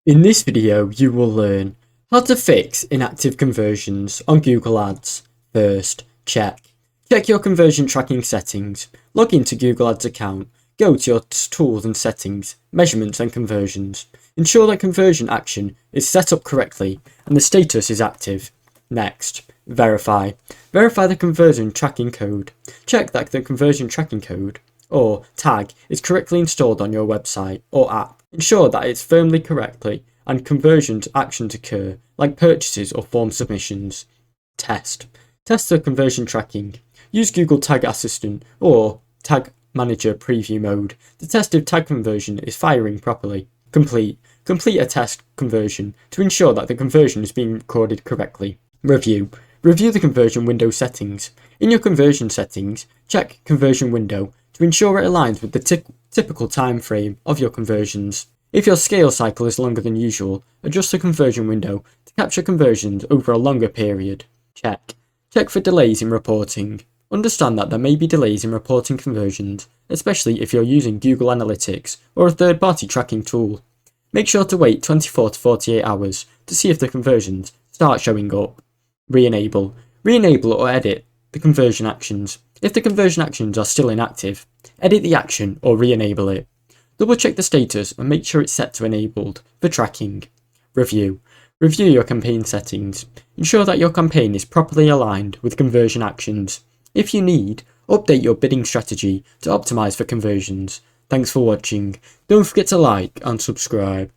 In this video, you will learn how to fix inactive conversions on Google Ads. First, check your conversion tracking settings. Log into Google Ads account, go to your tools and settings, measurements and conversions. Ensure that conversion action is set up correctly and the status is active. Next, verify the conversion tracking code. Check that the conversion tracking code or tag is correctly installed on your website or app. Ensure that it's firmly correctly and conversion actions occur, like purchases or form submissions. Test the conversion tracking. Use Google Tag Assistant or Tag Manager preview mode to test if tag conversion is firing properly. Complete a test conversion to ensure that the conversion is being recorded correctly. Review the conversion window settings. In your conversion settings, check conversion window to ensure it aligns with the typical time frame of your conversions. If your scale cycle is longer than usual, adjust the conversion window to capture conversions over a longer period. Check for delays in reporting. Understand that there may be delays in reporting conversions, especially if you're using Google Analytics or a third-party tracking tool. Make sure to wait 24 to 48 hours to see if the conversions start showing up. Re-enable or edit the conversion actions. If the conversion actions are still inactive, edit the action or re-enable it. Double check the status and make sure it's set to enabled for tracking. Review your campaign settings. Ensure that your campaign is properly aligned with conversion actions. If you need, update your bidding strategy to optimize for conversions. Thanks for watching. Don't forget to like and subscribe.